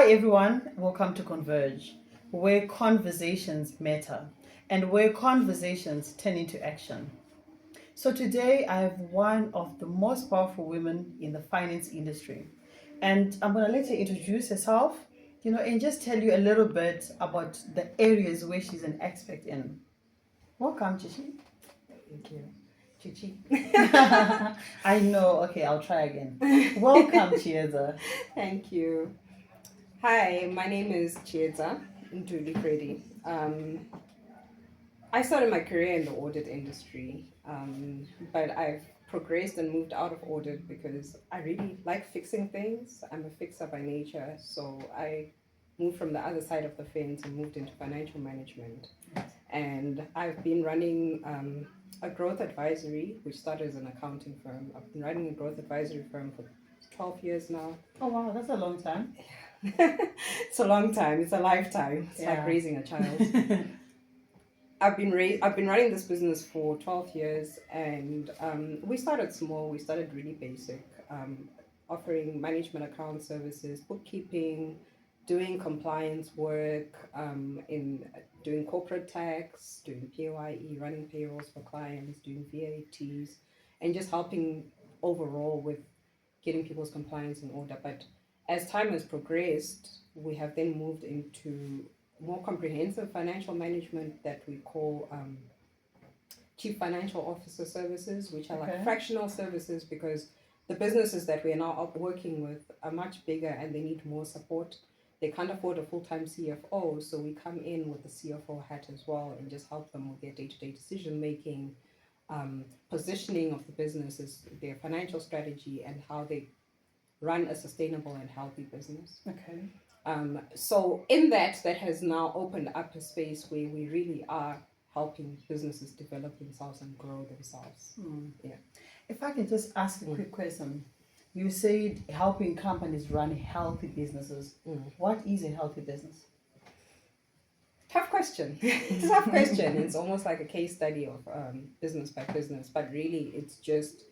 Hi everyone, welcome to Converge, where conversations matter and where conversations turn into action. So today I have one of the most powerful women in the finance industry. And I'm going to let her introduce herself, and just tell you a little bit about the areas where she's an expert in. Welcome, Chichi. Thank you. Chichi. I know. Okay, I'll try again. Welcome, Chieza. Thank you. Hi, my name is Chieza Nduli Freddy. I started my career in the audit industry, but I've progressed and moved out of audit because I really like fixing things. I'm a fixer by nature, so I moved from the other side of the fence and moved into financial management. And I've been running a growth advisory, which started as an accounting firm. I've been running a growth advisory firm for 12 years now. Oh wow, that's a long time. It's a long time. It's a lifetime. It's like raising a child. I've been running this business for 12 years, and we started small. We started really basic, offering management account services, bookkeeping, doing compliance work, in doing corporate tax, doing PAYE, running payrolls for clients, doing VATs, and just helping overall with getting people's compliance in order. But as time has progressed, we have then moved into more comprehensive financial management that we call chief financial officer services, which are like fractional services, because the businesses that we are now working with are much bigger and they need more support. They can't afford a full-time CFO, so we come in with the CFO hat as well and just help them with their day-to-day decision making, positioning of the businesses, their financial strategy, and how they run a sustainable and healthy business. Okay. So in that has now opened up a space where we really are helping businesses develop themselves and grow themselves. Yeah. If I can just ask a quick question. You said helping companies run healthy businesses. What is a healthy business? Tough question. Tough question. It's almost like a case study of business by business, but really it's just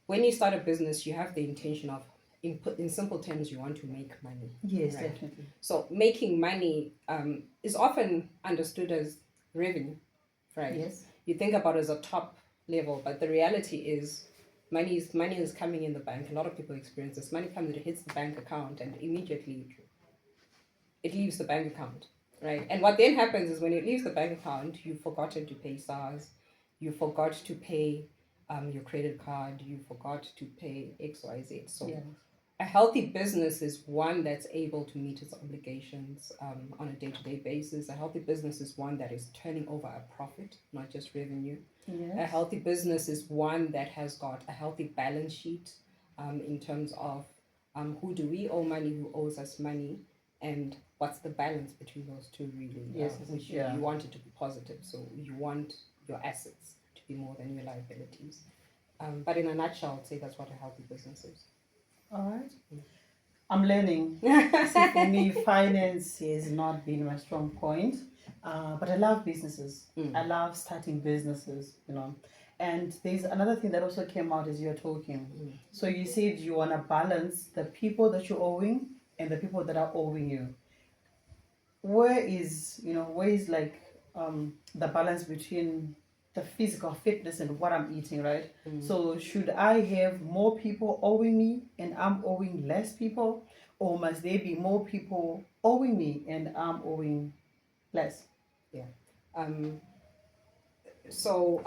when you start a business, you have the intention of in simple terms, you want to make money. Yes, right? Definitely. So making money is often understood as revenue, right? Yes. You think about it as a top level, but the reality is money is coming in the bank. A lot of people experience this. Money comes, it hits the bank account, and immediately it leaves the bank account, right? And what then happens is when it leaves the bank account, you've forgotten to pay SARS, you forgot to pay your credit card, you forgot to pay XYZ. So a healthy business is one that's able to meet its obligations on a day-to-day basis. A healthy business is one that is turning over a profit, not just revenue. Yes. A healthy business is one that has got a healthy balance sheet in terms of who do we owe money, who owes us money, and what's the balance between those two really. Yes, which you want it to be positive. So you want your assets to be more than your liabilities. But in a nutshell, I'd say that's what a healthy business is. All right. I'm learning. See, for me, finance has not been my strong point, but I love businesses. I love starting businesses, And there's another thing that also came out as you're talking. So you said you want to balance the people that you're owing and the people that are owing you. Where is like the balance between the physical fitness and what I'm eating, right? So should I have more people owing me and I'm owing less people, or must there be more people owing me and I'm owing less? Yeah. So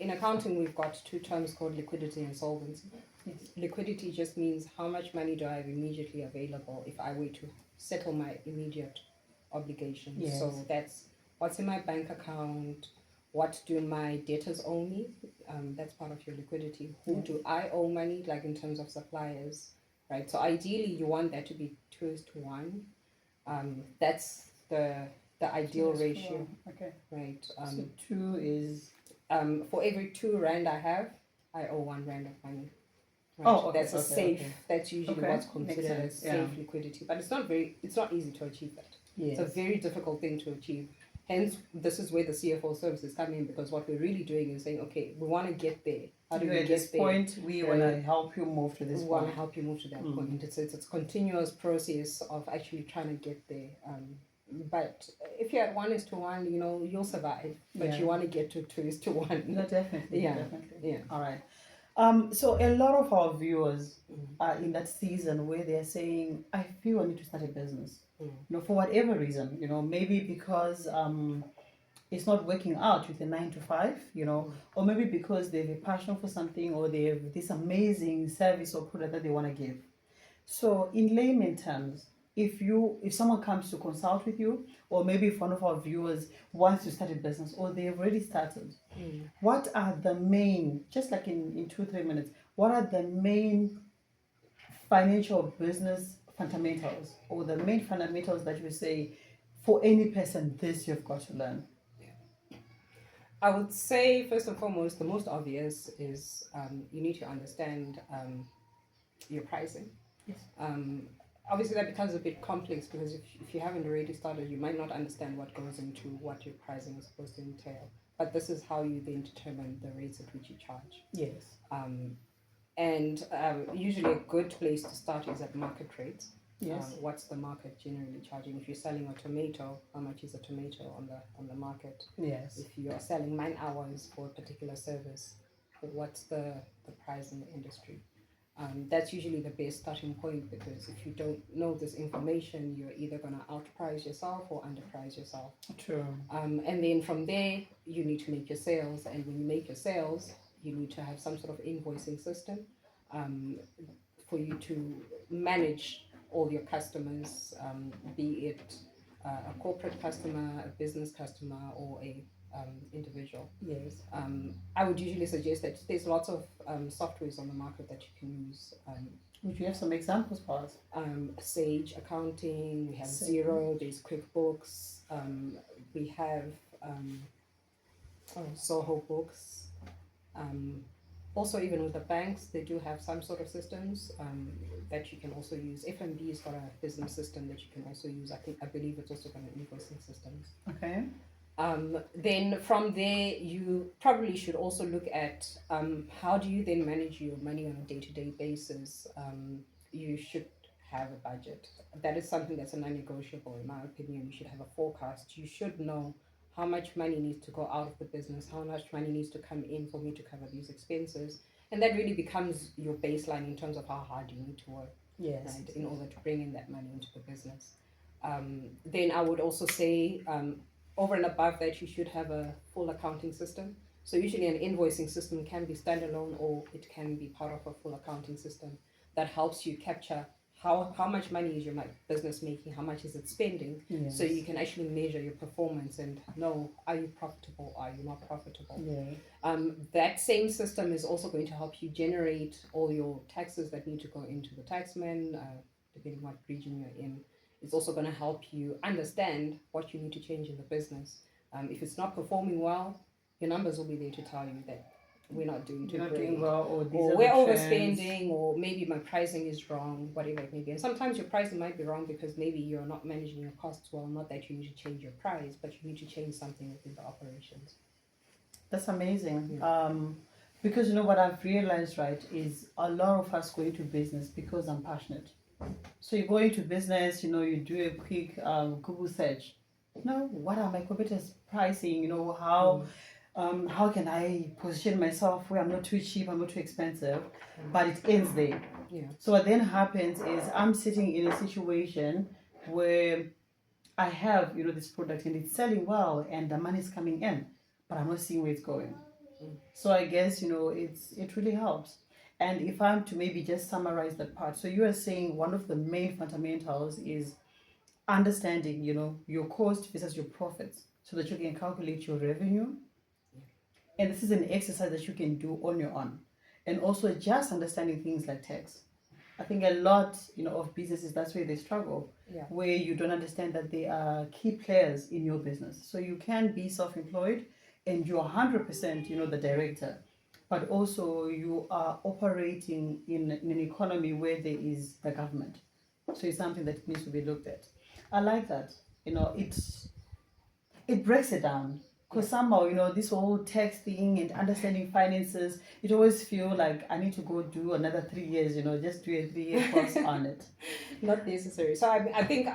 in accounting, we've got two terms called liquidity and solvency. Yes. Liquidity just means how much money do I have immediately available if I were to settle my immediate obligations. Yes. So that's what's in my bank account, what do my debtors owe me? That's part of your liquidity. Who do I owe money, like in terms of suppliers, right? So ideally, you want that to be 2:1. That's the ideal ratio. Okay. Right. So 2 is... for every 2 rand I have, I owe 1 rand of money. Right? Oh, okay. That's a safe. Okay. That's usually what's considered as safe liquidity, but it's not easy to achieve that. Yes. It's a very difficult thing to achieve. Hence, this is where the CFO services come in, because what we're really doing is saying, okay, we want to get there. How do You're we at get this there? point, we want to help you move to this We want to point. help you move to that point. It's a continuous process of actually trying to get there. But if you're at 1:1, you'll survive. But you want to get to 2:1. No, definitely. Yeah. Definitely. Yeah. All right. So a lot of our viewers are in that season where they're saying, I feel I need to start a business. For whatever reason, maybe because it's not working out with a 9 to 5, or maybe because they have a passion for something, or they have this amazing service or product that they want to give. So in layman terms, if someone comes to consult with you, or maybe if one of our viewers wants to start a business, or they've already started, what are the main, just like in 2-3 minutes, what are the main financial business fundamentals, or the main fundamentals that you say for any person, this you've got to learn? I would say, first and foremost, the most obvious is you need to understand your pricing. Yes. Obviously, that becomes a bit complex, because if you haven't already started, you might not understand what goes into what your pricing is supposed to entail. But this is how you then determine the rates at which you charge. Yes. And usually a good place to start is at market rates. Yes. What's the market generally charging? If you're selling a tomato, how much is a tomato on the market? Yes. If you are selling man hours for a particular service, what's the price in the industry? That's usually the best starting point, because if you don't know this information, you're either going to outprice yourself or underprice yourself. True. And then from there, you need to make your sales. And when you make your sales, you need to have some sort of invoicing system for you to manage all your customers, be it a corporate customer, a business customer, or a individual. Yes. I would usually suggest that there's lots of softwares on the market that you can use. Would you have some examples for us? Sage Accounting, we have Sage. Xero, there's QuickBooks, we have Soho Books. Also, even with the banks, they do have some sort of systems that you can also use. FNB has got a business system that you can also use. I believe it's also got an invoicing systems. Okay. Then from there, you probably should also look at how do you then manage your money on a day-to-day basis. You should have a budget. That is something that's a non-negotiable, in my opinion. You should have a forecast. You should know how much money needs to go out of the business, how much money needs to come in for me to cover these expenses. And that really becomes your baseline in terms of how hard you need to work, Yes. right, in order to bring in that money into the business. Then I would also say, over and above that, you should have a full accounting system. So usually an invoicing system can be standalone, or it can be part of a full accounting system that helps you capture how much money is your business making, how much is it spending, Yes. so you can actually measure your performance and know, are you profitable, are you not profitable. Yeah. That same system is also going to help you generate all your taxes that need to go into the taxman, depending on what region you're in. It's also going to help you understand what you need to change in the business. If it's not performing well, your numbers will be there to tell you that we're not doing too great, doing well, or we're overspending, or maybe my pricing is wrong, whatever it may be. And sometimes your pricing might be wrong because maybe you're not managing your costs well. Not that you need to change your price, but you need to change something within the operations. That's amazing. Yeah. Because what I've realized, right, is a lot of us go into business because I'm passionate. So you go into business, you do a quick Google search. What are my competitors pricing? How can I position myself where I'm not too cheap, I'm not too expensive, but it ends there. Yeah. So what then happens is I'm sitting in a situation where I have, this product and it's selling well and the money's coming in, but I'm not seeing where it's going. So I guess, it really helps. And if I'm to maybe just summarize that part, so you are saying one of the main fundamentals is understanding, your cost versus your profits, so that you can calculate your revenue. And this is an exercise that you can do on your own. And also just understanding things like tax. I think a lot, of businesses, that's where they struggle, where you don't understand that they are key players in your business. So you can be self-employed and you're 100%, the director, but also you are operating in an economy where there is the government. So it's something that needs to be looked at. I like that. It it breaks it down. Because somehow, this whole tax thing and understanding finances, it always feel like I need to go do another 3 years, just do a 3-year course on it. Not necessary. So I think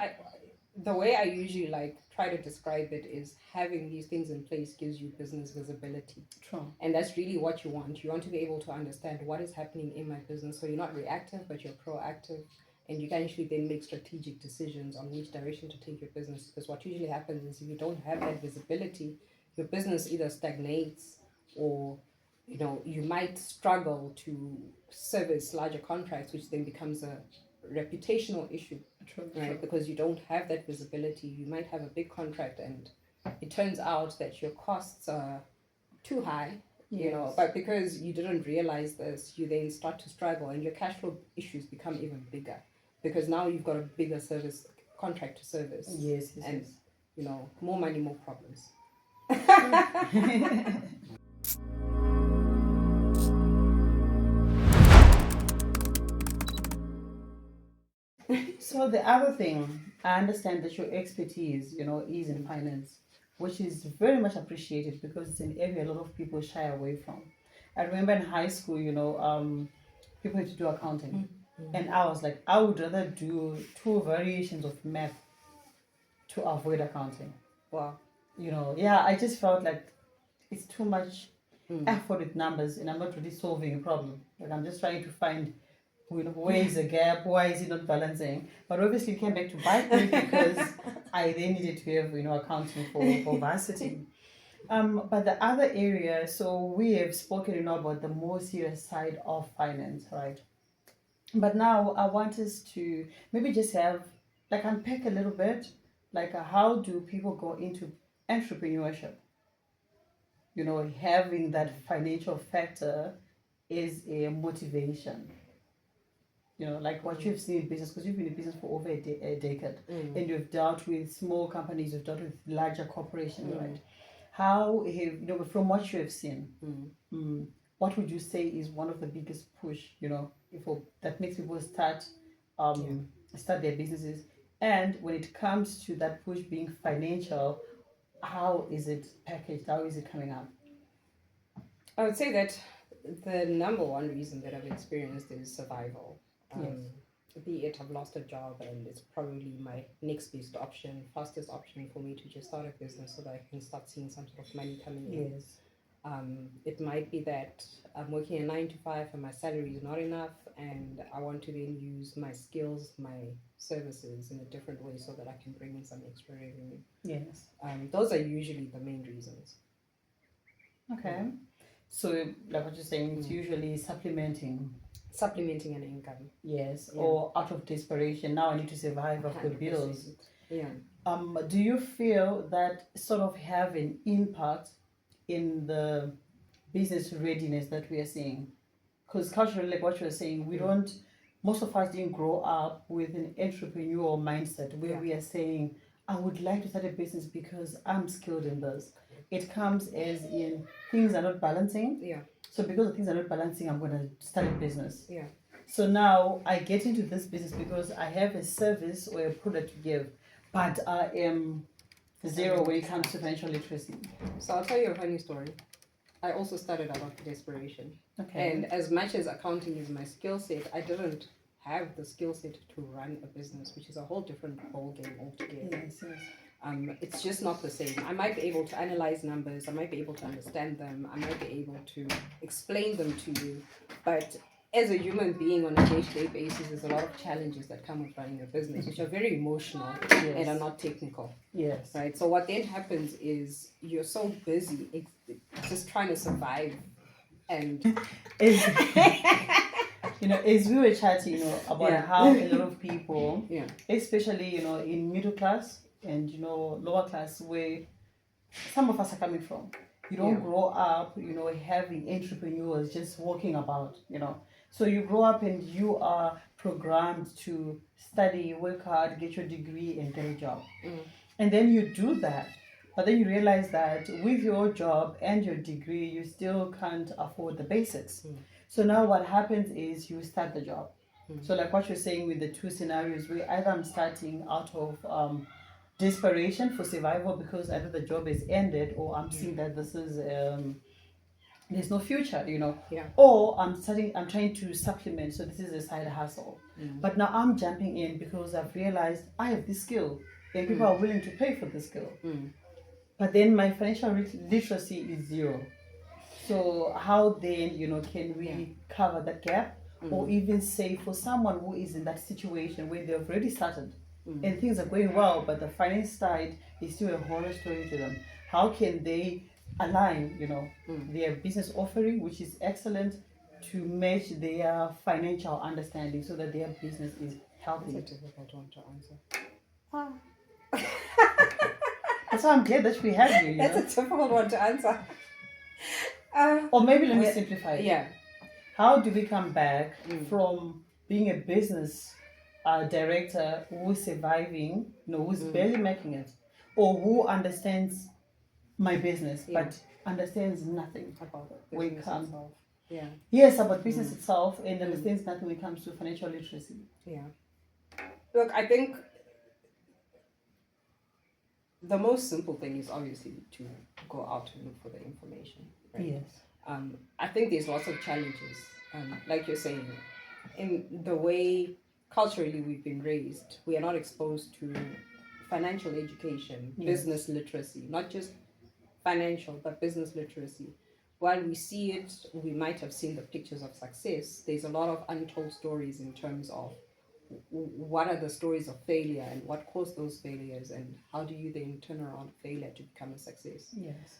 the way I usually try to describe it is having these things in place gives you business visibility. True. And that's really what you want. You want to be able to understand what is happening in my business. So you're not reactive, but you're proactive. And you can actually then make strategic decisions on which direction to take your business. Because what usually happens is if you don't have that visibility, your business either stagnates or you might struggle to service larger contracts, which then becomes a reputational issue. True. Right? Because you don't have that visibility. You might have a big contract and it turns out that your costs are too high, but because you didn't realize this, you then start to struggle and your cash flow issues become even bigger because now you've got a bigger service contract to service. Yes. And more money, more problems. So the other thing, I understand that your expertise, is in finance, which is very much appreciated because it's an area a lot of people shy away from. I remember in high school, people had to do accounting. And I was like, I would rather do 2 variations of math to avoid accounting. Wow. I just felt like it's too much effort with numbers and I'm not really solving a problem. Like I'm just trying to find where is the gap, why is it not balancing? But obviously it came back to bite me because I then needed to have accounting for varsity. But the other area, so we have spoken about the more serious side of finance, right? But now I want us to maybe just have unpack a little bit, how do people go into entrepreneurship? Having that financial factor is a motivation. What you've seen in business, because you've been in business for over a decade, and you've dealt with small companies, you've dealt with larger corporations, right? How have, from what you have seen, what would you say is one of the biggest push, that makes people start their businesses? And when it comes to that push being financial, how is it packaged? How is it coming up? I would say that the number one reason that I've experienced is survival. Be it I've lost a job and it's probably my next best option, fastest option for me to just start a business so that I can start seeing some sort of money coming in. Yes. It might be that I'm working a 9 to 5 and my salary is not enough and I want to then use my skills, my services in a different way so that I can bring in some extra revenue. Yes. Those are usually the main reasons. Okay. So like what you're saying, it's usually supplementing an income. Yes. Or out of desperation, now I need to survive, I've got bills. Yeah. Do you feel that sort of have an impact in the business readiness that we are seeing? Because culturally, like what you're saying, most of us didn't grow up with an entrepreneurial mindset where we are saying, I would like to start a business because I'm skilled in this. It comes as in things are not balancing. Yeah. So because things are not balancing, I'm going to start a business. Yeah. So now I get into this business because I have a service or a product to give, but I am zero when it comes to financial literacy. So I'll tell you a funny story. I also started out of desperation. Okay. And as much as accounting is my skill set, I didn't have the skill set to run a business, which is a whole different ballgame altogether. Yes. It's just not the same. I might be able to analyze numbers, I might be able to understand them, I might be able to explain them to you, but as a human being on a day-to-day basis, there's a lot of challenges that come with running a business, which are very emotional and are not technical. Yes. Right? So what then happens is you're so busy just trying to survive and... as we were chatting, about how a lot of people, especially, in middle class, and lower class where some of us are coming from, you don't grow up having entrepreneurs just walking about, so you grow up and you are programmed to study, work hard, get your degree and get a job, and then you do that, but then you realize that with your job and your degree you still can't afford the basics. So now what happens is you start the job. So like what you're saying with the 2 scenarios, where either I'm starting out of desperation for survival because either the job is ended or I'm seeing that this is there's no future, Yeah. or I'm trying to supplement, so this is a side hustle. But now I'm jumping in because I've realized I have this skill and people are willing to pay for this skill. But then my financial literacy is zero. So how then, can we cover that gap? Or even say for someone who is in that situation where they've already started and things are going well, but the finance side is still a horror story to them. How can they align, their business offering, which is excellent, to match their financial understanding so that their business is healthy? That's a difficult one to answer. That's why I'm glad that we have you. That's a difficult one to answer. Or maybe let me simplify it. Yeah. How do we come back from being a business director who's surviving, who's barely making it, or who understands my business but understands nothing About when it business comes? itself. Yeah. Yes, about business itself and understands nothing when it comes to financial literacy. Yeah. Look, I think the most simple thing is obviously to go out and look for the information. Right? Yes. I think there's lots of challenges, like you're saying, in the way culturally we've been raised. We are not exposed to financial education, business literacy, not just financial, but business literacy. While we see it, we might have seen the pictures of success. There's a lot of untold stories in terms of what are the stories of failure and what caused those failures and how do you then turn around failure to become a success. Yes.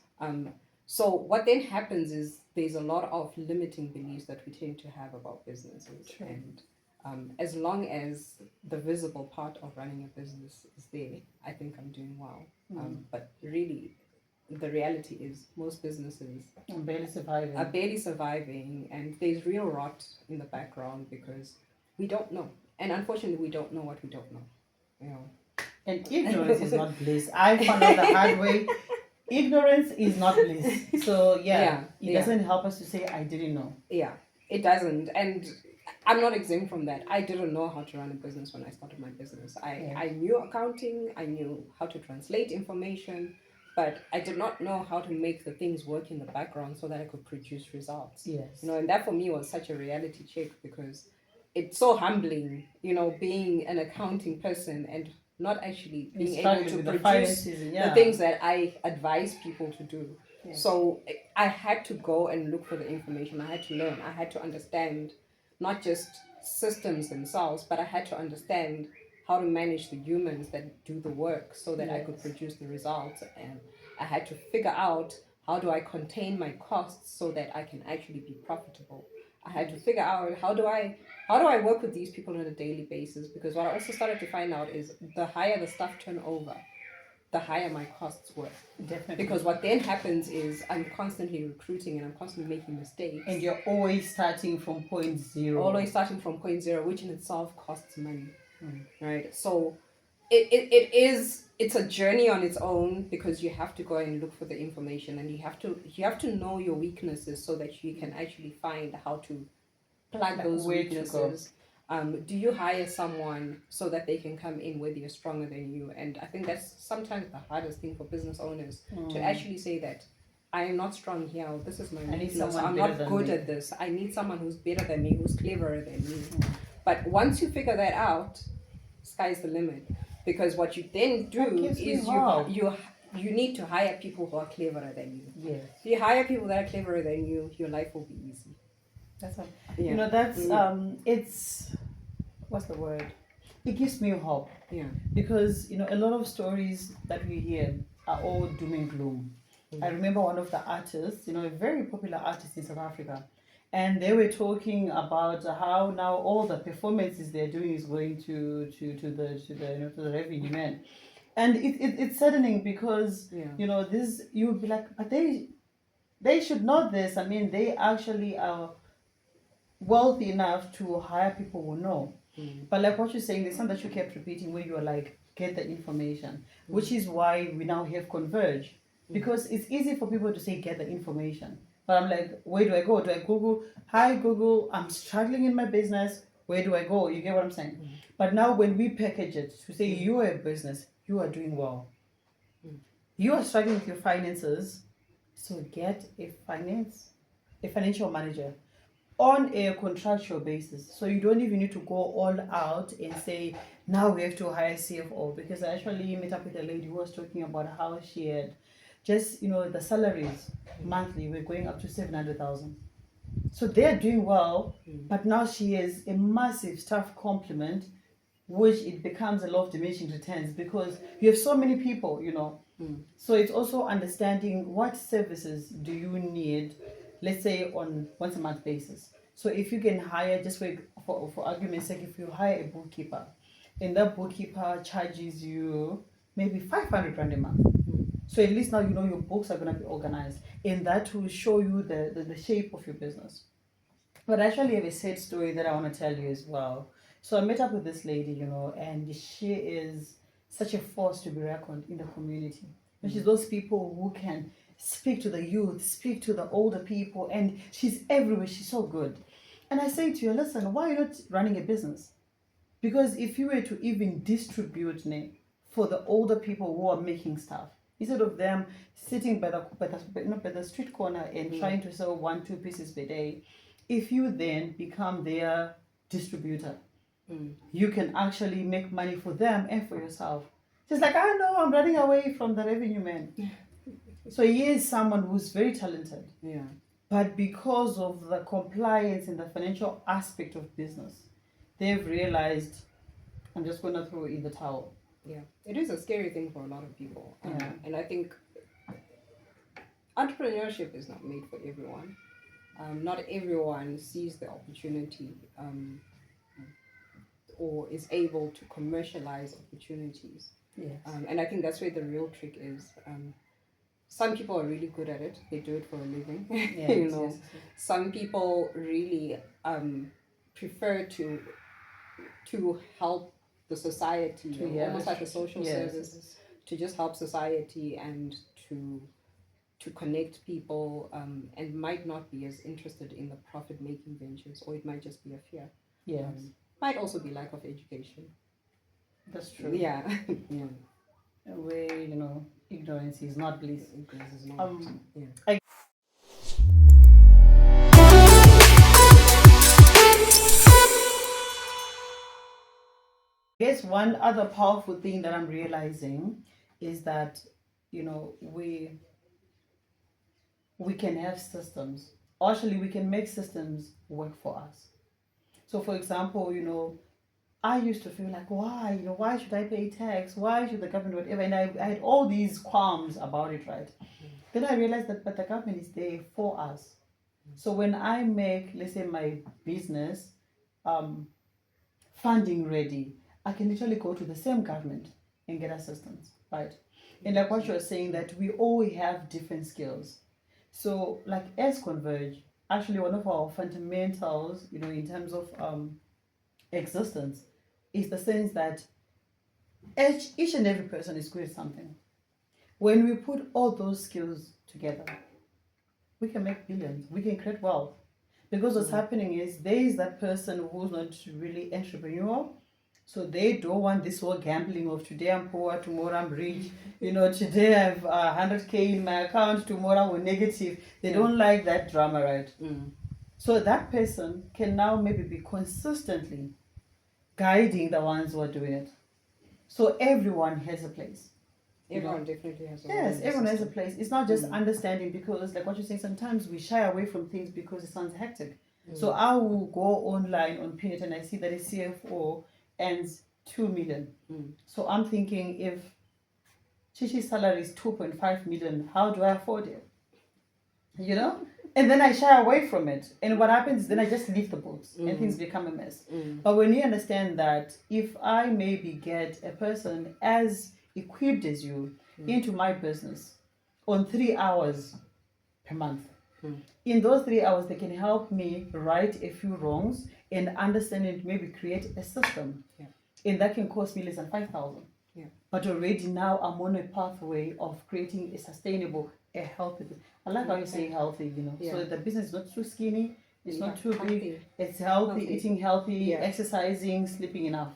So what then happens is there's a lot of limiting beliefs that we tend to have about businesses. True. And as long as the visible part of running a business is there, I think I'm doing well. But really, the reality is most businesses I'm barely surviving. are barely surviving, and there's real rot in the background because we don't know. And unfortunately, we don't know what we don't know. And ignorance is not bliss. I found out the hard way. Ignorance is not bliss. So it doesn't help us to say I didn't know. Yeah, it doesn't. And I'm not exempt from that. I didn't know how to run a business when I started my business. I knew accounting, I knew how to translate information, but I did not know how to make the things work in the background so that I could produce results. Yes. And that for me was such a reality check because it's so humbling, being an accounting person and not actually being able to produce the things that I advise people to do. Yes. So I had to go and look for the information. I had to learn. I had to understand not just systems themselves, but I had to understand how to manage the humans that do the work so that I could produce the results. And I had to figure out how do I contain my costs so that I can actually be profitable. I had to figure out how do I work with these people on a daily basis, because what I also started to find out is the higher the staff turnover, the higher my costs were. Definitely. Because what then happens is I'm constantly recruiting and I'm constantly making mistakes. And you're always starting from point zero. Always starting from point zero, which in itself costs money. Right? So it's a journey on its own because you have to go and look for the information and you have to know your weaknesses so that you can actually find how to plug those weaknesses. Do you hire someone so that they can come in whether you're stronger than you? And I think that's sometimes the hardest thing for business owners to actually say that I am not strong here. This is my weakness. I'm not good at this. I need someone who's better than me, who's cleverer than me. But once you figure that out, sky's the limit. Because what you then do is you need to hire people who are cleverer than you. Yes. If you hire people that are cleverer than you, your life will be easy. That's it's what's the word? It gives me hope. Yeah. Because a lot of stories that we hear are all doom and gloom. I remember one of the artists, a very popular artist in South Africa, and they were talking about how now all the performances they're doing is going to the revenue man, and it's saddening because this you would be like, but they should know this. I mean, they actually are wealthy enough to hire people who know. But like what you're saying, there's something that you kept repeating where you are like, get the information, which is why we now have Converge. Because it's easy for people to say, get the information. But I'm like, where do I go? Do I Google? Hi, Google, I'm struggling in my business. Where do I go? You get what I'm saying? But now when we package it to say you're a business, you are doing well. Mm. You are struggling with your finances, so get a financial manager on a contractual basis. So you don't even need to go all out and say, now we have to hire CFO. Because I actually met up with a lady who was talking about how she had just, the salaries monthly were going up to 700,000. So they're doing well, but now she has a massive staff complement, which it becomes a lot of diminishing returns because you have so many people. So it's also understanding what services do you need, let's say on once a month basis. So if you can hire, just for argument's sake, if you hire a bookkeeper, and that bookkeeper charges you maybe 500 rand a month. So at least now you know your books are going to be organized, and that will show you the shape of your business. But I actually have a sad story that I want to tell you as well. So I met up with this lady, and she is such a force to be reckoned in the community. And she's those people who can speak to the youth, speak to the older people, and she's everywhere. She's so good. And I say to her, listen, why are you not running a business? Because if you were to even distribute for the older people who are making stuff, instead of them sitting by the street corner and trying to sell 1-2 pieces per day, if you then become their distributor, you can actually make money for them and for yourself. Just like, I know I'm running away from the revenue man. So he is someone who's very talented. Yeah. But because of the compliance and the financial aspect of business, they've realized, I'm just going to throw in the towel. Yeah, it is a scary thing for a lot of people. Yeah. And I think entrepreneurship is not made for everyone. Not everyone sees the opportunity or is able to commercialize opportunities. Yes. And I think that's where the real trick is. Some people are really good at it. They do it for a living. Yes, yes. Some people really prefer to help the society, almost like a social service, to just help society and to connect people, and might not be as interested in the profit-making ventures, or it might just be a fear. Yes. Might also be lack of education. That's true. Yeah. Yeah. Where, ignorance is not bliss. Ignorance is not. Yeah. I guess one other powerful thing that I'm realizing is that, we can have systems. Actually, we can make systems work for us. So, for example, I used to feel like, why should I pay tax? Why should the government, whatever? And I had all these qualms about it, right? Then I realized that, but the government is there for us. So when I make, let's say, my business funding ready, I can literally go to the same government and get assistance, right? And like what you're saying, that we all have different skills. So like as Converge, actually one of our fundamentals, in terms of existence, is the sense that each and every person is good at something. When we put all those skills together, we can make billions, we can create wealth. Because what's happening is there is that person who's not really entrepreneurial. So they don't want this whole gambling of today I'm poor, tomorrow I'm rich. Today I have 100K in my account, tomorrow we're negative. They don't like that drama, right? So that person can now maybe be consistently guiding the ones who are doing it. So everyone has a place. Everyone definitely has a place. Yes, everyone has a place. It's not just understanding, because like what you're saying, sometimes we shy away from things because it sounds hectic. So I will go online on Peanut and I see that a CFO earns 2 million. So I'm thinking, if Chichi's salary is 2.5 million, how do I afford it? And then I shy away from it. And what happens is then I just leave the books and things become a mess. But when you understand that if I maybe get a person as equipped as you into my business on 3 hours per month, in those 3 hours they can help me right a few wrongs and understand it, maybe create a system. And that can cost me less than 5,000. But already now I'm on a pathway of creating a sustainable, a healthy. I like how you say healthy, so the business is not too skinny, it's not too big, it's healthy, eating healthy, exercising, sleeping enough.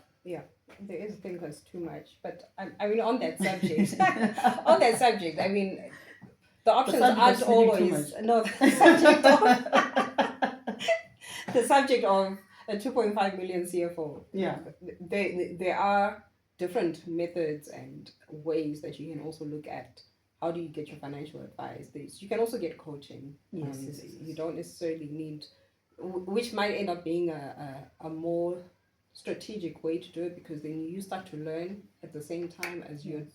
there is thinkers too much, but I mean on that subject, on that subject, I mean the options aren't always no the subject of the subject of a 2.5 million CFO. Yeah, there are different methods and ways that you can also look at. How do you get your financial advice? You can also get coaching. Yes, you don't necessarily need, which might end up being a more strategic way to do it, because then you start to learn at the same time as you're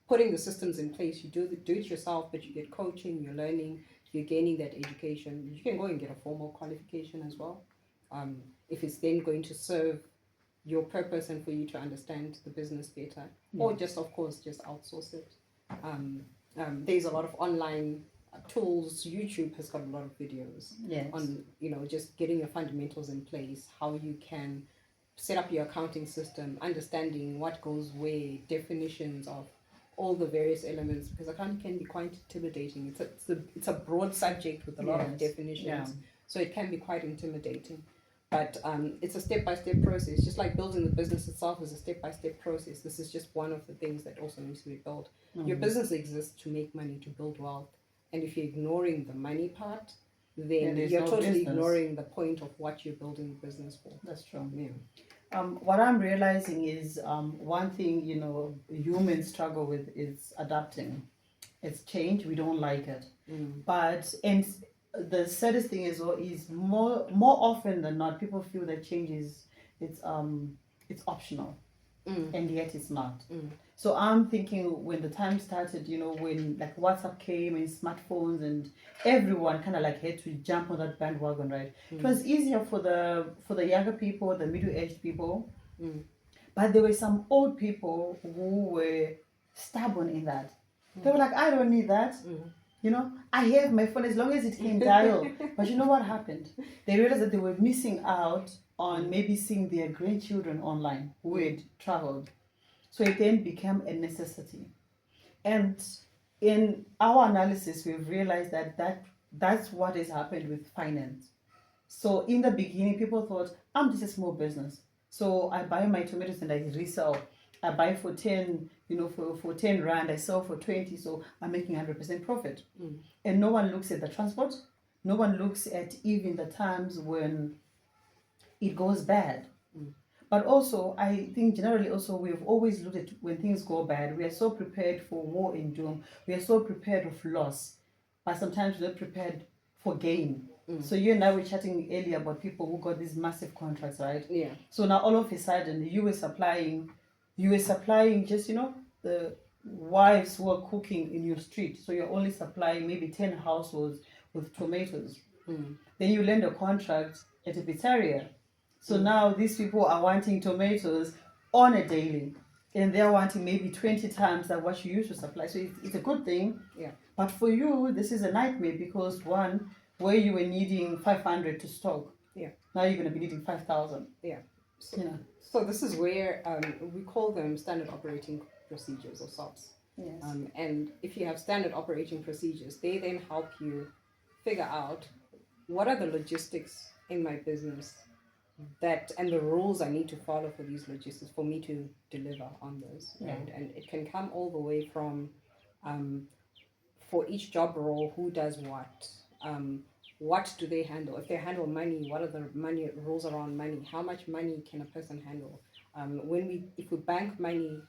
putting the systems in place. You do it yourself, but you get coaching, you're learning, you're gaining that education. You can go and get a formal qualification as well, if it's then going to serve your purpose and for you to understand the business better, or just of course just outsource it. There's a lot of online tools. YouTube has got a lot of videos on just getting your fundamentals in place, how you can set up your accounting system, understanding what goes where, definitions of all the various elements, because accounting can be quite intimidating. It's a broad subject with a lot of definitions, so it can be quite intimidating. But it's a step-by-step process, just like building the business itself is a step-by-step process. This is just one of the things that also needs to be built. Your business exists to make money, to build wealth. And if you're ignoring the money part, then you're totally ignoring the point of what you're building the business for. That's true. Yeah. What I'm realizing is one thing, humans struggle with is adapting. It's change. We don't like it. But the saddest thing is more often than not, people feel that change it's optional, and yet it's not. So I'm thinking when the time started, when like WhatsApp came and smartphones and everyone kind of like had to jump on that bandwagon, right? It was easier for the younger people, the middle-aged people, but there were some old people who were stubborn in that. They were like, I don't need that. I have my phone as long as it can dial. But you know what happened? They realized that they were missing out on maybe seeing their grandchildren online who had traveled. So it then became a necessity. And in our analysis, we've realized that's what has happened with finance. So in the beginning, people thought, I'm just a small business. So I buy my tomatoes and I resell. I buy for 10, for 10 rand, I sell for 20, so I'm making 100% profit. And no one looks at the transport. No one looks at even the times when it goes bad. But also, I think generally also we've always looked at when things go bad, we are so prepared for war and doom. We are so prepared of loss, but sometimes we're not prepared for gain. So you and I were chatting earlier about people who got these massive contracts, right? Yeah. So now all of a sudden you were supplying just, the wives who are cooking in your street. So you're only supplying maybe 10 households with tomatoes. Then you land a contract at a pizzeria. So now these people are wanting tomatoes on a daily. And they're wanting maybe 20 times that what you used to supply. So it's a good thing. Yeah. But for you, this is a nightmare because one, where you were needing 500 to stock. Yeah. Now you're going to be needing 5,000. Yeah. So this is where we call them standard operating procedures or SOPs. Yes. And if you have standard operating procedures, they then help you figure out what are the logistics in my business and the rules I need to follow for these logistics for me to deliver on those. Yeah. And it can come all the way from for each job role, who does what do they handle? If they handle money, what are the money rules around money? How much money can a person handle? If we bank money,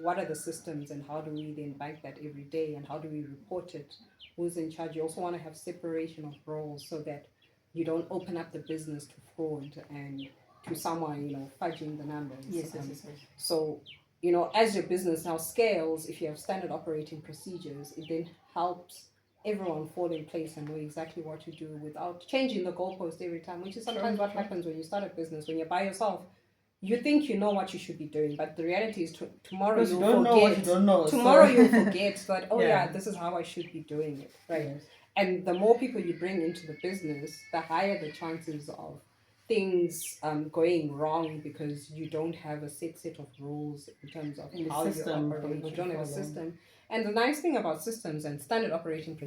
what are the systems and how do we then bank that every day and how do we report it? Who's in charge? You also want to have separation of roles so that you don't open up the business to fraud and to someone, fudging the numbers. Yes. So, as your business now scales, if you have standard operating procedures, it then helps everyone fall in place and know exactly what to do without changing the goalpost every time, which is sometimes what happens when you start a business. When you're by yourself, you think you know what you should be doing, but the reality is tomorrow you'll forget. Know what you don't know. Tomorrow you'll forget that, this is how I should be doing it, right? Yes. And the more people you bring into the business, the higher the chances of things going wrong because you don't have a set of rules in terms of how you operate. You don't have a system. And the nice thing about systems and standard operating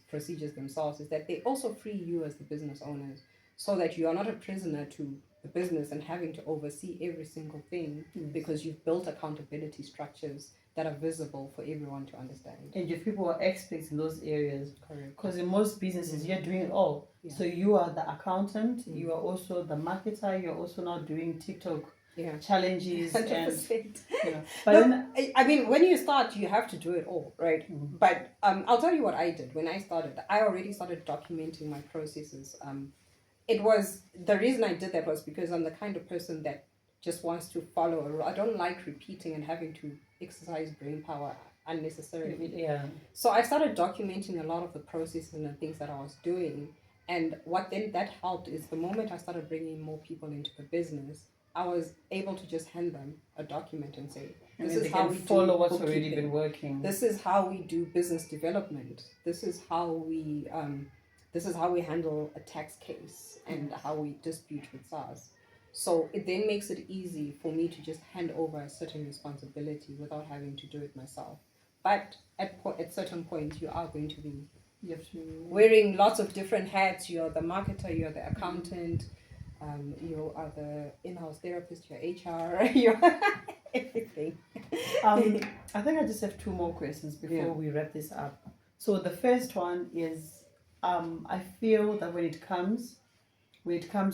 procedures themselves is that they also free you as the business owners so that you are not a prisoner to the business and having to oversee every single thing because you've built accountability structures that are visible for everyone to understand. And your people are experts in those areas. Correct. Because in most businesses, you're doing it all. Yeah. So you are the accountant, you are also the marketer, you're also now doing TikTok challenges 100%. and but no, then, I mean, when you start, you have to do it all, right? But I'll tell you what I did when I started. I already started documenting my processes. It was the reason I did that was because I'm the kind of person that just wants to follow a rule. I don't like repeating and having to exercise brain power unnecessarily. Yeah. So I started documenting a lot of the processes and the things that I was doing. And what then that helped is the moment I started bringing more people into the business, I was able to just hand them a document and say, this is how we follow do what's bookkeeping. already been working. This is how we do business development. This is how we handle a tax case and how we dispute with SARS. So it then makes it easy for me to just hand over a certain responsibility without having to do it myself. But at certain points, you are going to be wearing lots of different hats. You're the marketer, you're the accountant, you are the in-house therapist, you're HR, you're everything. I think I just have two more questions before we wrap this up. So the first one is, I feel that when it comes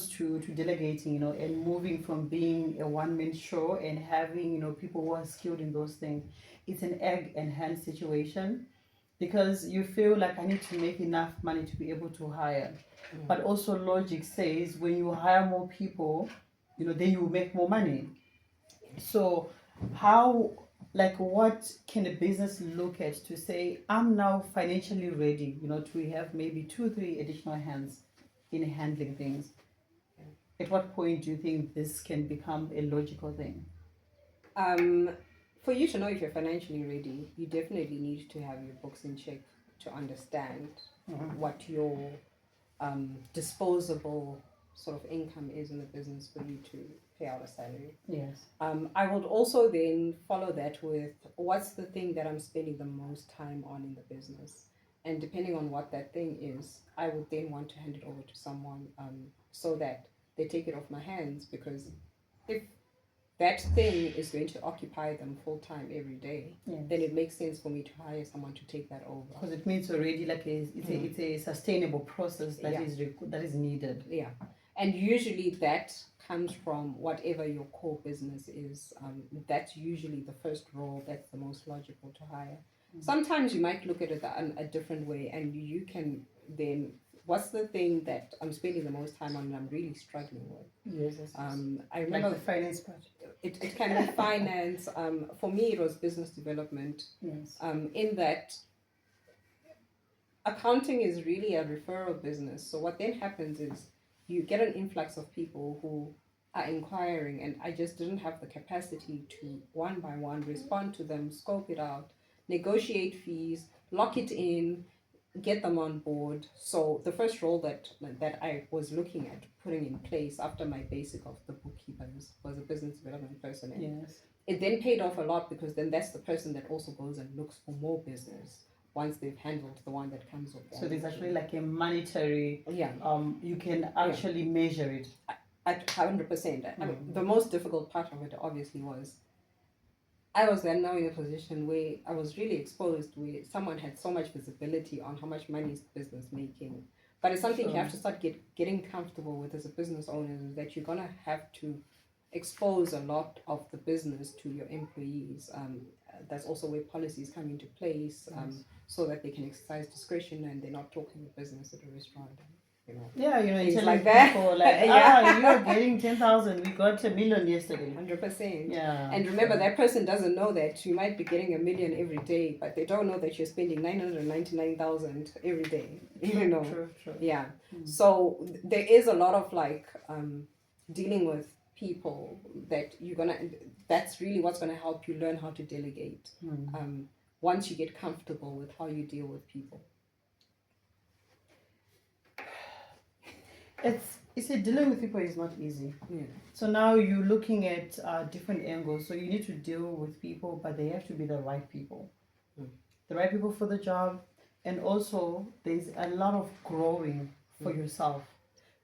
to delegating, and moving from being a one-man show and having, people who are skilled in those things, it's an egg and hen situation, because you feel like I need to make enough money to be able to hire. But also logic says when you hire more people, then you make more money. So how, what can a business look at to say, I'm now financially ready, to have maybe 2-3 additional hands in handling things? At what point do you think this can become a logical thing? For you to know if you're financially ready, you definitely need to have your books in check to understand what your disposable sort of income is in the business for you to pay out a salary. Yes. I would also then follow that with what's the thing that I'm spending the most time on in the business. And depending on what that thing is, I would then want to hand it over to someone so that they take it off my hands, because if that thing is going to occupy them full time every day, then it makes sense for me to hire someone to take that over. Because it means already it's a sustainable process that is needed. Yeah, and usually that comes from whatever your core business is. That's usually the first role that's the most logical to hire. Sometimes you might look at it a different way, and you can then, what's the thing that I'm spending the most time on and I'm really struggling with? Yes. I remember the finance part. It can be finance. For me, it was business development. Yes. In that, accounting is really a referral business. So what then happens is you get an influx of people who are inquiring, and I just didn't have the capacity to one by one respond to them, scope it out, negotiate fees, lock it in, get them on board. So the first role that I was looking at putting in place after my basic of the bookkeepers was a business development person. And yes. It then paid off a lot, because then that's the person that also goes and looks for more business once they've handled the one that comes with them. So there's actually like a monetary, you can actually measure it. At 100%. I mean, the most difficult part of it obviously was I was then now in a position where I was really exposed, where someone had so much visibility on how much money is the business making. But it's something you have to start getting comfortable with as a business owner, is that you're going to have to expose a lot of the business to your employees. That's also where policies come into place, so that they can exercise discretion and they're not talking business at a restaurant. Things like that. People like, you're getting 10,000. We got 1 million yesterday. 100%. Yeah. And remember, that person doesn't know that you might be getting 1 million every day, but they don't know that you're spending 999,000 every day. True. Yeah. So there is a lot of dealing with people that that's really what's gonna help you learn how to delegate. Once you get comfortable with how you deal with people. It's dealing with people is not easy. Yeah. So now you're looking at different angles. So you need to deal with people, but they have to be the right people. The right people for the job. And also there's a lot of growing for yourself.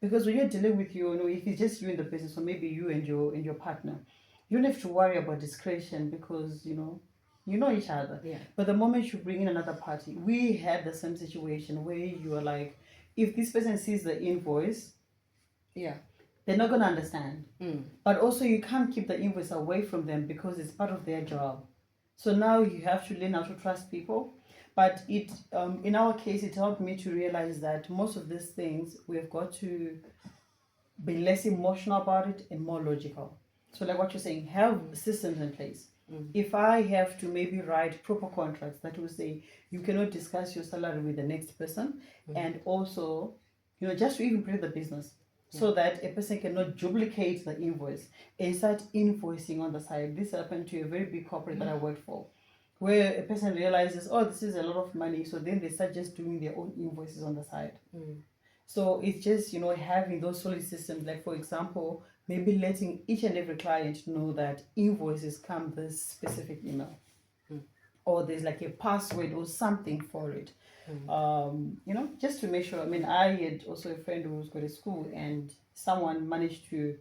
Because when you're dealing with if it's just you in the business, or maybe you and your partner, you don't have to worry about discretion because you know each other. Yeah. But the moment you bring in another party, we had the same situation where you are like, if this person sees the invoice, Yeah. they're not gonna understand. But also you can't keep the invoice away from them because it's part of their job. So now you have to learn how to trust people. But in our case, it helped me to realize that most of these things we have got to be less emotional about it and more logical. So like what you're saying, have systems in place. If I have to maybe write proper contracts that will say you cannot discuss your salary with the next person, and also, just to even protect the business, so that a person cannot duplicate the invoice and start invoicing on the side. This happened to a very big corporate that I worked for, where a person realizes, oh, this is a lot of money, so then they start just doing their own invoices on the side. So it's just, having those solid systems, like for example, maybe letting each and every client know that invoices come this specific email. Or there's like a password or something for it. Just to make sure. I mean, I had also a friend who's got a school and someone managed to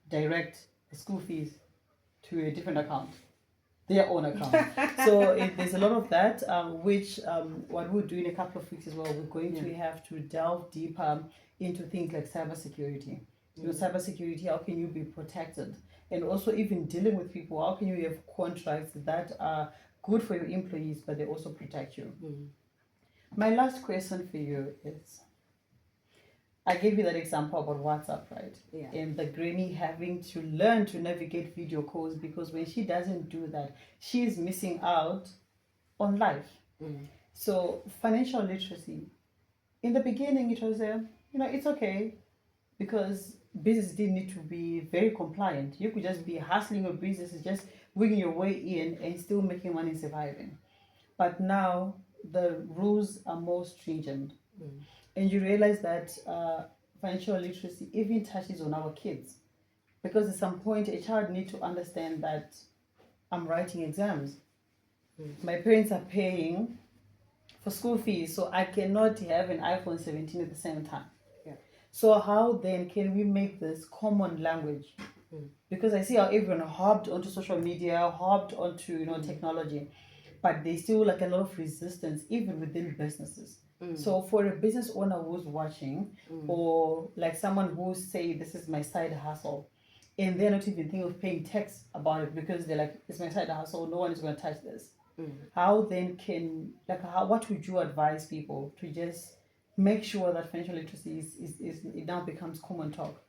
direct the school fees to a different account, their own account. So there's a lot of that, which what we'll do in a couple of weeks as well, we're going to have to delve deeper into things like cybersecurity. Cybersecurity, how can you be protected? And also even dealing with people, how can you have contracts that are good for your employees, but they also protect you? My last question for you is, I gave you that example about WhatsApp, right? Yeah. And the granny having to learn to navigate video calls, because when she doesn't do that, she's missing out on life. So financial literacy, in the beginning, it was it's okay, because business didn't need to be very compliant. You could just be hustling your business, just wigging your way in and still making money and surviving. But now the rules are more stringent. And you realize that financial literacy even touches on our kids, because at some point a child needs to understand that I'm writing exams. My parents are paying for school fees, so I cannot have an iPhone 17 at the same time. So how then can we make this common language? Because I see how everyone hopped onto social media, hopped onto technology, but there's still like a lot of resistance even within businesses. So for a business owner who's watching, or like someone who say this is my side hustle, and they're not even thinking of paying tax about it because they're like, it's my side hustle, no one is going to touch this. How then can what would you advise people to just make sure that financial literacy is it now becomes common talk?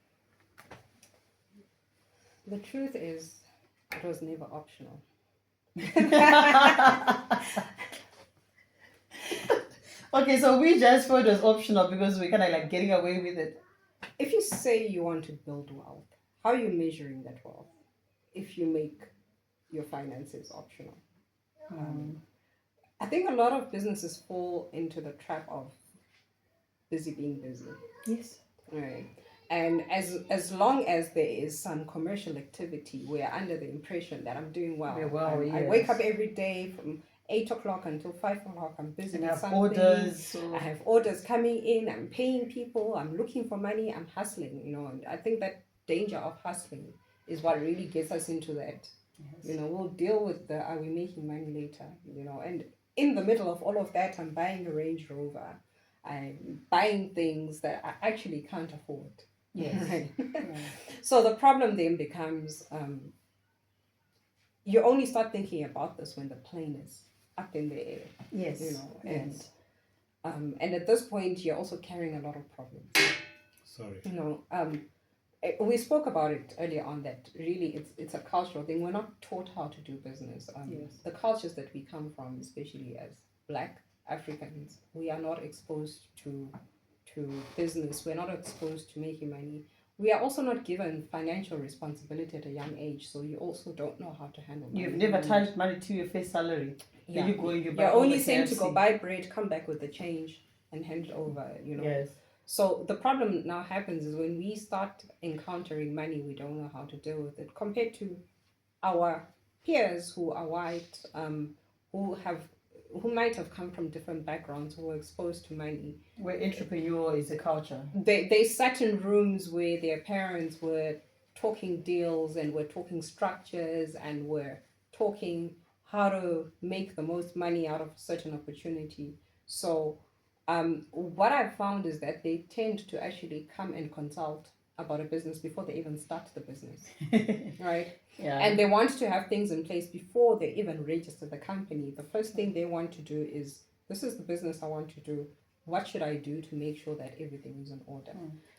The truth is, it was never optional. Okay, so we just thought it was optional because we're kind of like getting away with it. If you say you want to build wealth, how are you measuring that wealth if you make your finances optional? I think a lot of businesses fall into the trap of busy being busy. Yes. Right. And as long as there is some commercial activity, we're under the impression that I'm doing well. I wake up every day from 8 o'clock until 5 o'clock. I'm busy with something. Orders, I have orders coming in. I'm paying people. I'm looking for money. I'm hustling. And I think that danger of hustling is what really gets us into that. Yes. We'll deal with the are we making money later. And in the middle of all of that, I'm buying a Range Rover. I'm buying things that I actually can't afford. Yes. Right. So the problem then becomes you only start thinking about this when the plane is up in the air. Yes. And at this point you're also carrying a lot of problems. Sorry. We spoke about it earlier on that really it's a cultural thing. We're not taught how to do business. The cultures that we come from, especially as Black Africans, we are not exposed to business. We're not exposed to making money. We are also not given financial responsibility at a young age, so you also don't know how to handle money. You've never touched money to your face salary. Yeah. You're only sent to go buy bread, come back with the change and hand it over, Yes. So the problem now happens is when we start encountering money, we don't know how to deal with it compared to our peers who are white, who have who might have come from different backgrounds, who were exposed to money. Where entrepreneur is a culture. They sat in rooms where their parents were talking deals and were talking structures and were talking how to make the most money out of a certain opportunity. So what I've found is that they tend to actually come and consult about a business before they even start the business, right? Yeah. And they want to have things in place before they even register the company. The first thing they want to do is, this is the business I want to do. What should I do to make sure that everything is in order?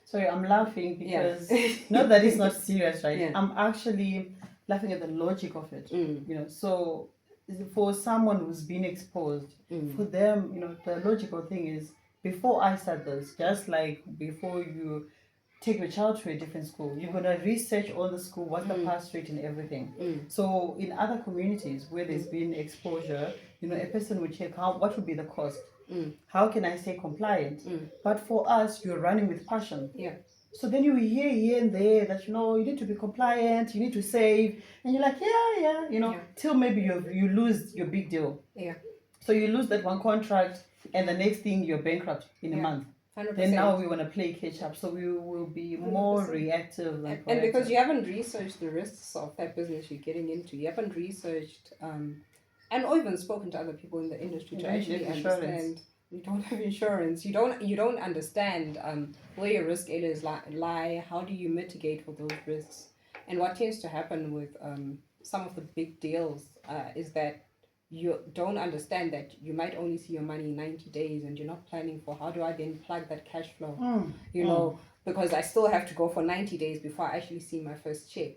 Sorry, I'm laughing because not that it's not serious, right? Yeah. I'm actually laughing at the logic of it. Mm. You know, so for someone who's been exposed, for them, you know, the logical thing is before I start this, just like before you take your child to a different school, you're gonna research all the school, what's the pass rate and everything. So in other communities where there's been exposure, you know, a person would check what would be the cost. How can I stay compliant? But for us, you're running with passion. Yeah. So then you hear here and there that, you know, you need to be compliant, you need to save, and you're like, you know, till maybe you lose your big deal. Yeah. So you lose that one contract, and the next thing you're bankrupt in a month. 100%. Then now we want to play catch up, so we will be more 100%. reactive than And because proactive. you haven't researched the risks of that business you're getting into, you haven't researched and or even spoken to other people in the industry You to don't actually have insurance. understand. You don't have insurance. You don't understand where your risk areas lie. How do you mitigate for those risks? And what tends to happen with some of the big deals is that you don't understand that you might only see your money in 90 days, and you're not planning for how do I then plug that cash flow, you know, because I still have to go for 90 days before I actually see my first check,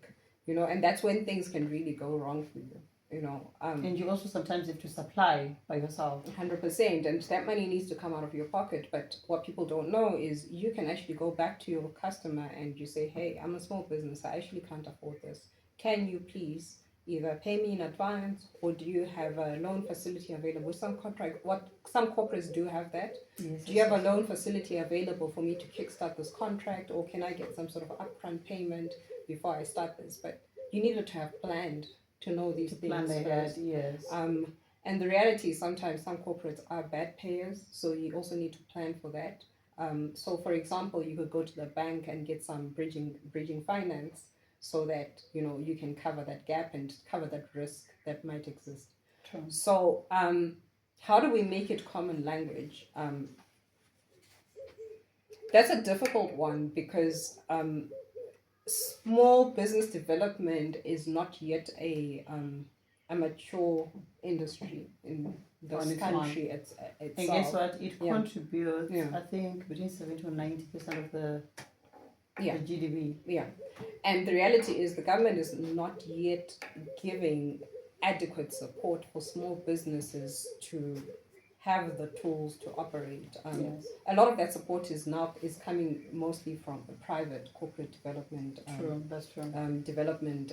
you know, and that's when things can really go wrong for you, you know. And you also sometimes have to supply by yourself. 100%, and that money needs to come out of your pocket. But what people don't know is you can actually go back to your customer and you say, hey, I'm a small business, I actually can't afford this. Can you please either pay me in advance, or do you have a loan facility available? Some corporates do have that. Yes, Do you have a loan facility available for me to kickstart this contract, or can I get some sort of upfront payment before I start this? But you needed to have planned to know these things plan ahead, first. yes. And the reality is sometimes some corporates are bad payers, so you also need to plan for that. So for example, you could go to the bank and get some bridging finance, so that, you know, you can cover that gap and cover that risk that might exist. True. So how do we make it common language? That's a difficult one because small business development is not yet a mature industry in this country itself. And guess what? It contributes, Yeah. I think, between 70 to 90% of the GDP. Yeah, and the reality is the government is not yet giving adequate support for small businesses to have the tools to operate. Yes. A lot of that support is coming mostly from the private corporate development. True, that's true. Development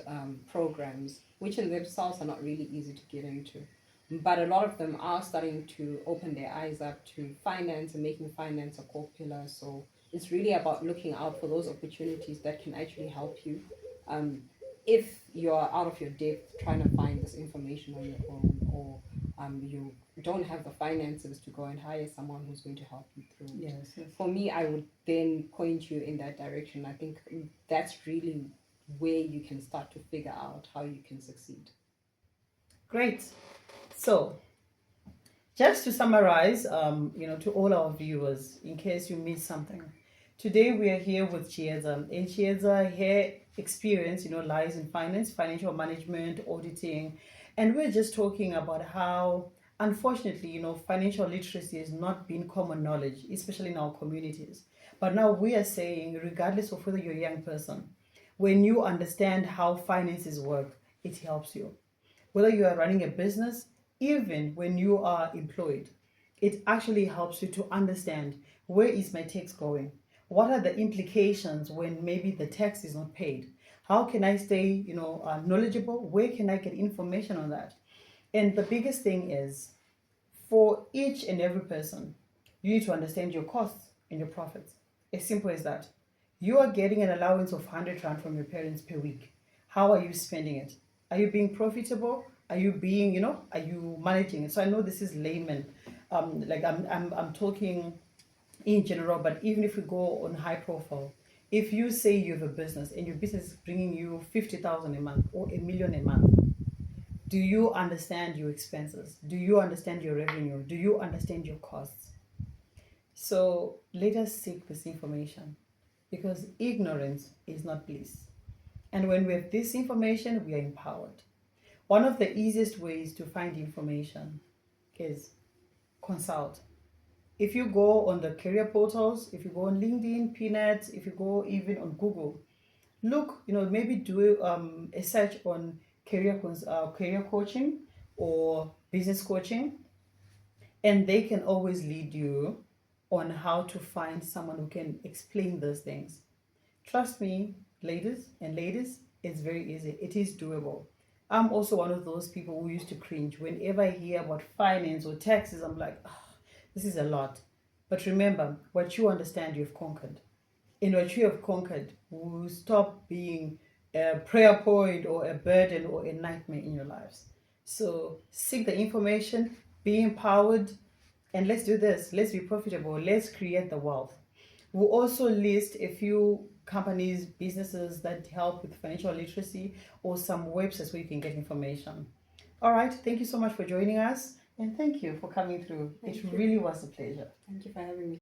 programs, which in themselves are not really easy to get into. But a lot of them are starting to open their eyes up to finance and making finance a core pillar. So it's really about looking out for those opportunities that can actually help you. If you're out of your depth trying to find this information on your own, or you don't have the finances to go and hire someone who's going to help you through. Yes, yes. For me, I would then point you in that direction. I think that's really where you can start to figure out how you can succeed. Great. So, just to summarize, to all our viewers, in case you missed something, today we are here with Chieza, and Chieza, her experience, lies in finance, financial management, auditing, and we're just talking about how, unfortunately, financial literacy has not been common knowledge, especially in our communities. But now we are saying, regardless of whether you're a young person, when you understand how finances work, it helps you. Whether you are running a business, even when you are employed, it actually helps you to understand, where is my tax going? What are the implications when maybe the tax is not paid? How can I stay, knowledgeable? Where can I get information on that? And the biggest thing is, for each and every person, you need to understand your costs and your profits. As simple as that. You are getting an allowance of 100 Rand from your parents per week. How are you spending it? Are you being profitable? Are you being, are you managing it? So I know this is layman. Like I'm talking in general, but even if we go on high profile, if you say you have a business and your business is bringing you 50,000 a month or 1 million a month, do you understand your expenses? Do you understand your revenue? Do you understand your costs? So let us seek this information, because ignorance is not bliss. And when we have this information, we are empowered. One of the easiest ways to find information is consult. If you go on the career portals, if you go on LinkedIn, Peanuts, if you go even on Google, look, maybe do a search on career coaching or business coaching, and they can always lead you on how to find someone who can explain those things. Trust me, ladies, it's very easy. It is doable. I'm also one of those people who used to cringe whenever I hear about finance or taxes. I'm like, oh, this is a lot. But remember, what you understand, you've conquered. In what you have conquered will stop being a prayer point or a burden or a nightmare in your lives. So seek the information, be empowered, and let's do this. Let's be profitable. Let's create the wealth. We'll also list a few companies, businesses that help with financial literacy, or some websites where you can get information. All right. Thank you so much for joining us, and thank you for coming through. It really was a pleasure. Thank you for having me.